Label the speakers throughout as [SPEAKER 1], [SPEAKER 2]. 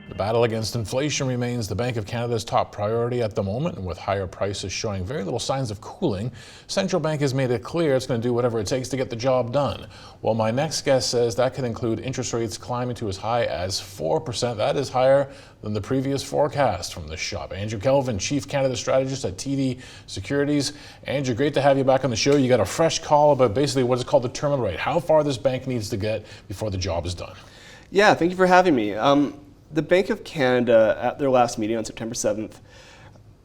[SPEAKER 1] The battle against inflation remains the Bank of Canada's top priority at the moment, and with higher prices showing very little signs of cooling, Central Bank has made it clear it's going to do whatever it takes to get the job done. Well, my next guest says that could include interest rates climbing to as high as 4%. That is higher than the previous forecast from this shop. Andrew Kelvin, Chief Canada Strategist at TD Securities. Andrew, great to have you back on the show. You got a fresh call about basically what is called the terminal rate, how far this bank needs to get before the job is done.
[SPEAKER 2] Yeah, thank you for having me. The Bank of Canada, at their last meeting on September 7th,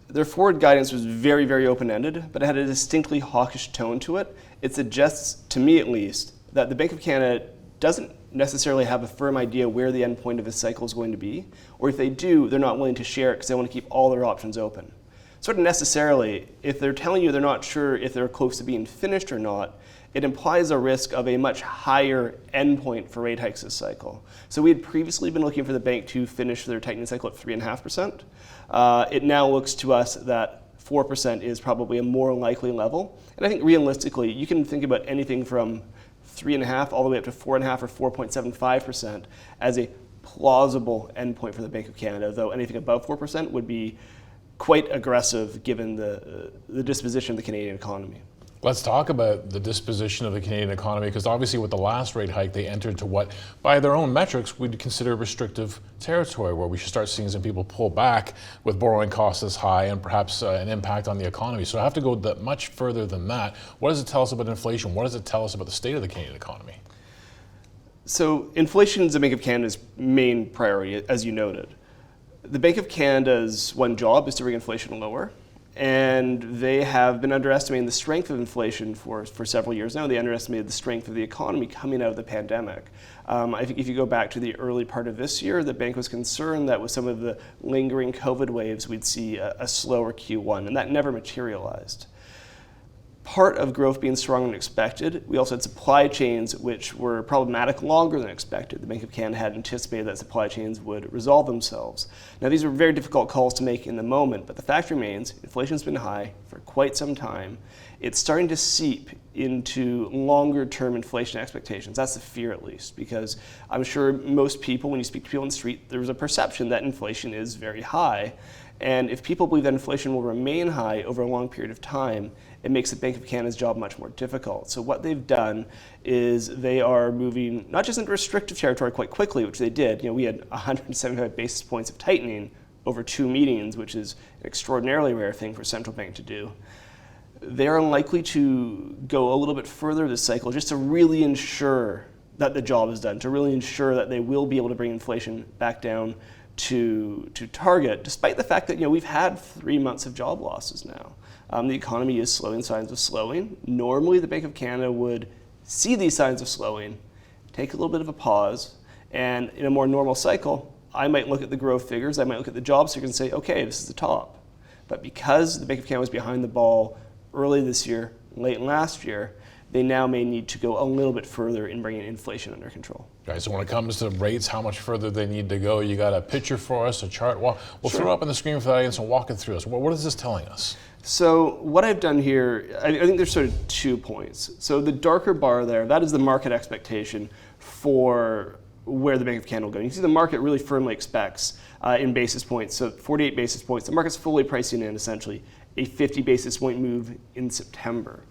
[SPEAKER 2] their forward guidance was very, very open-ended, but it had a distinctly hawkish tone to it. It suggests, to me at least, that the Bank of Canada doesn't necessarily have a firm idea where the end point of this cycle is going to be, or if they do, they're not willing to share it because they want to keep all their options open. Sort of necessarily, if they're telling you they're not sure if they're close to being finished or not, it implies a risk of a much higher endpoint for rate hikes this cycle. So we had previously been looking for the bank to finish their tightening cycle at 3.5%. It now looks to us that 4% is probably a more likely level. And I think realistically, you can think about anything from 3.5 all the way up to 4.5 or 4.75% as a plausible endpoint for the Bank of Canada, though anything above 4% would be quite aggressive given the disposition of the Canadian economy.
[SPEAKER 1] Let's talk about the disposition of the Canadian economy, because obviously with the last rate hike, they entered to what, by their own metrics, we'd consider restrictive territory, where we should start seeing some people pull back with borrowing costs as high and perhaps an impact on the economy. So I have to go much further than that. What does it tell us about inflation? What does it tell us about the state of the Canadian economy?
[SPEAKER 2] So inflation is the Bank of Canada's main priority, as you noted. The Bank of Canada's one job is to bring inflation lower. And they have been underestimating the strength of inflation for several years now. They underestimated the strength of the economy coming out of the pandemic. I think if you go back to the early part of this year, the bank was concerned that with some of the lingering COVID waves, we'd see a slower Q1, and that never materialized. Part of growth being stronger than expected, we also had supply chains which were problematic longer than expected. The Bank of Canada had anticipated that supply chains would resolve themselves. Now, these were very difficult calls to make in the moment, but the fact remains, inflation's been high for quite some time. It's starting to seep into longer-term inflation expectations. That's the fear, at least, because I'm sure most people, when you speak to people on the street, there's a perception that inflation is very high. And if people believe that inflation will remain high over a long period of time, it makes the Bank of Canada's job much more difficult. So what they've done is they are moving not just into restrictive territory quite quickly, which they did. We had 175 basis points of tightening over 2 meetings, which is an extraordinarily rare thing for a central bank to do. They are unlikely to go a little bit further this cycle just to really ensure that the job is done, to really ensure that they will be able to bring inflation back down to target, despite the fact that we've had 3 months of job losses now. The economy is showing signs of slowing. Normally, the Bank of Canada would see these signs of slowing, take a little bit of a pause, and in a more normal cycle, I might look at the growth figures, I might look at the jobs figures and say, okay, this is the top. But because the Bank of Canada was behind the ball early this year, late last year, they now may need to go a little bit further in bringing inflation under control.
[SPEAKER 1] Okay, so when it comes to rates, how much further they need to go, you got a picture for us, a chart? We'll
[SPEAKER 2] Sure.
[SPEAKER 1] throw up on the screen for the audience and walk it through us. What is this telling us?
[SPEAKER 2] So what I've done here, I think there's sort of 2 points. So the darker bar there, that is the market expectation for where the Bank of Canada will go. You can see the market really firmly expects in basis points, so 48 basis points. The market's fully pricing in, essentially, a 50 basis point move in September.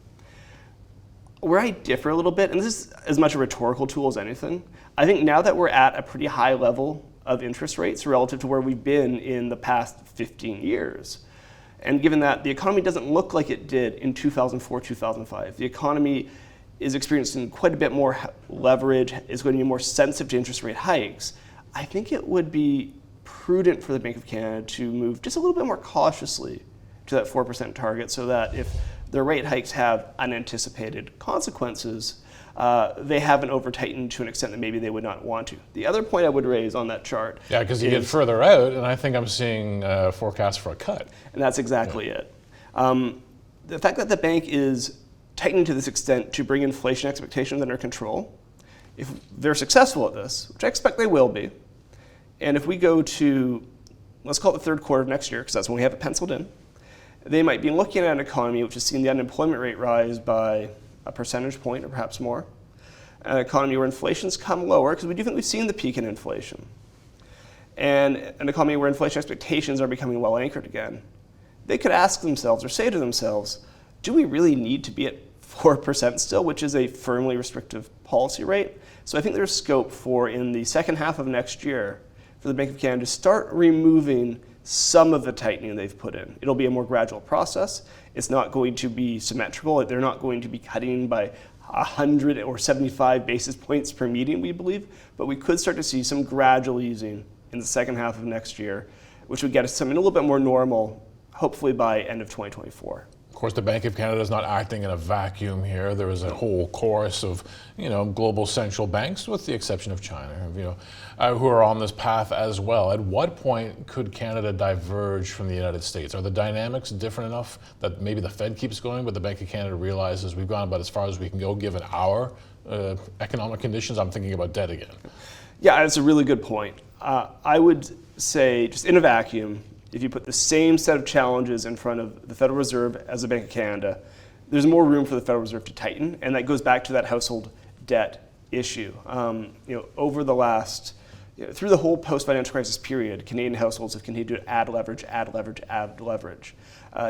[SPEAKER 2] Where I differ a little bit, and this is as much a rhetorical tool as anything, I think now that we're at a pretty high level of interest rates relative to where we've been in the past 15 years, and given that the economy doesn't look like it did in 2004, 2005, the economy is experiencing quite a bit more leverage, is going to be more sensitive to interest rate hikes, I think it would be prudent for the Bank of Canada to move just a little bit more cautiously to that 4% target, so that if the rate hikes have unanticipated consequences, they haven't over-tightened to an extent that maybe they would not want to. The other point I would raise on that chart,
[SPEAKER 1] yeah, because you get further out, and I think I'm seeing forecasts for a cut.
[SPEAKER 2] And that's exactly it. The fact that the bank is tightening to this extent to bring inflation expectations under control, if they're successful at this, which I expect they will be, and if we go to, let's call it the third quarter of next year, because that's when we have it penciled in, they might be looking at an economy which has seen the unemployment rate rise by a percentage point or perhaps more, an economy where inflation's come lower, because we do think we've seen the peak in inflation. and an economy where inflation expectations are becoming well anchored again, they could ask themselves or say to themselves, do we really need to be at 4% still, which is a firmly restrictive policy rate? So I think there's scope for, in the second half of next year, for the Bank of Canada to start removing some of the tightening they've put in. It'll be a more gradual process. It's not going to be symmetrical. They're not going to be cutting by 100 or 75 basis points per meeting, we believe, but we could start to see some gradual easing in the second half of next year, which would get us something a little bit more normal, hopefully by end of 2024.
[SPEAKER 1] Of course, the Bank of Canada is not acting in a vacuum here. There is a whole chorus of, global central banks, with the exception of China, who are on this path as well. At what point could Canada diverge from the United States? Are the dynamics different enough that maybe the Fed keeps going, but the Bank of Canada realizes we've gone about as far as we can go given our economic conditions? I'm thinking about debt again.
[SPEAKER 2] Yeah, that's a really good point. I would say, just in a vacuum, if you put the same set of challenges in front of the Federal Reserve as the Bank of Canada, there's more room for the Federal Reserve to tighten, and that goes back to that household debt issue. Over the last, through the whole post-financial crisis period, Canadian households have continued to add leverage, add leverage, add leverage.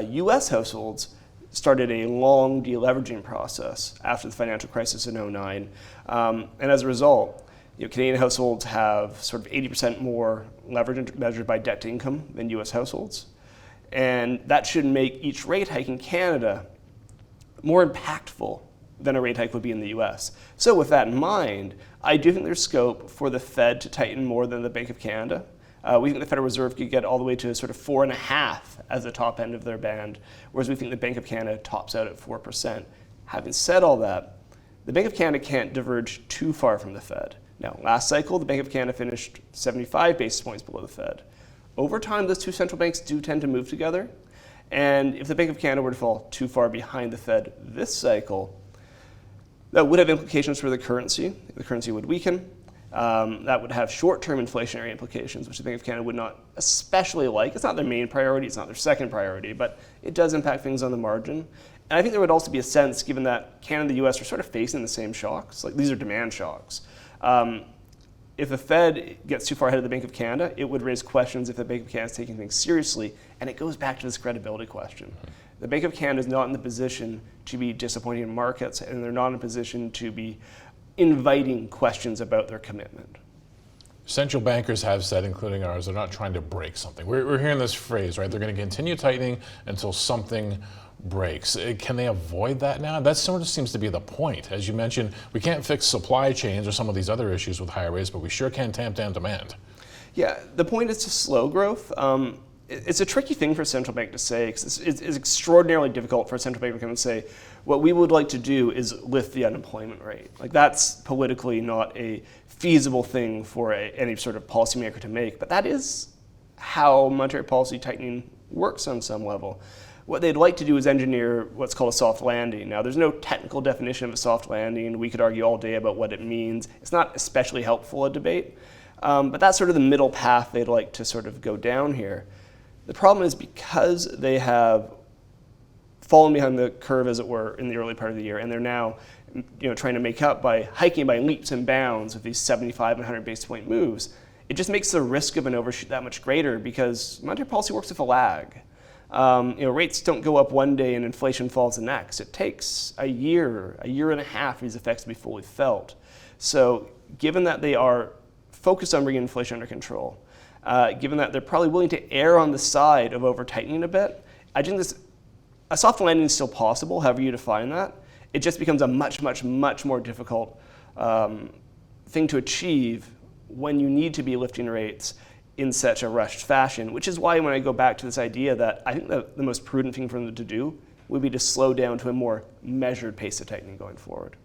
[SPEAKER 2] U.S. households started a long deleveraging process after the financial crisis in 2009, and as a result, Canadian households have sort of 80% more leverage measured by debt to income than U.S. households. And that should make each rate hike in Canada more impactful than a rate hike would be in the U.S. So with that in mind, I do think there's scope for the Fed to tighten more than the Bank of Canada. We think the Federal Reserve could get all the way to sort of 4.5 as the top end of their band, whereas we think the Bank of Canada tops out at 4%. Having said all that, the Bank of Canada can't diverge too far from the Fed. Now, last cycle, the Bank of Canada finished 75 basis points below the Fed. Over time, those two central banks do tend to move together. And if the Bank of Canada were to fall too far behind the Fed this cycle, that would have implications for the currency. The currency would weaken. That would have short-term inflationary implications, which the Bank of Canada would not especially like. It's not their main priority, it's not their second priority, but it does impact things on the margin. And I think there would also be a sense, given that Canada and the US are sort of facing the same shocks, like these are demand shocks. If the Fed gets too far ahead of the Bank of Canada, it would raise questions if the Bank of Canada is taking things seriously, and it goes back to this credibility question. The Bank of Canada is not in the position to be disappointing markets, and they're not in a position to be inviting questions about their commitment.
[SPEAKER 1] Central bankers have said, including ours, they're not trying to break something. We're hearing this phrase, right? They're going to continue tightening until something breaks. Can they avoid that now? That sort of seems to be the point. As you mentioned, we can't fix supply chains or some of these other issues with higher rates, but we sure can tamp down demand. Yeah,
[SPEAKER 2] the point is to slow growth. It's a tricky thing for a central bank to say, because it's extraordinarily difficult for a central bank to come and say, what we would like to do is lift the unemployment rate. Like, that's politically not a feasible thing for any sort of policymaker to make, but that is how monetary policy tightening works on some level. What they'd like to do is engineer what's called a soft landing. Now, there's no technical definition of a soft landing. We could argue all day about what it means. It's not especially helpful a debate, but that's sort of the middle path they'd like to sort of go down here. The problem is, because they have fallen behind the curve, as it were, in the early part of the year, and they're now trying to make up by hiking by leaps and bounds with these 75 and 100 basis point moves, it just makes the risk of an overshoot that much greater, because monetary policy works with a lag. Rates don't go up one day and inflation falls the next. It takes a year and a half for these effects to be fully felt. So given that they are focused on bringing inflation under control, given that they're probably willing to err on the side of over-tightening a bit, I think a soft landing is still possible, however you define that. It just becomes a much, much, much more difficult thing to achieve when you need to be lifting rates in such a rushed fashion, which is why when I go back to this idea that I think the most prudent thing for them to do would be to slow down to a more measured pace of tightening going forward.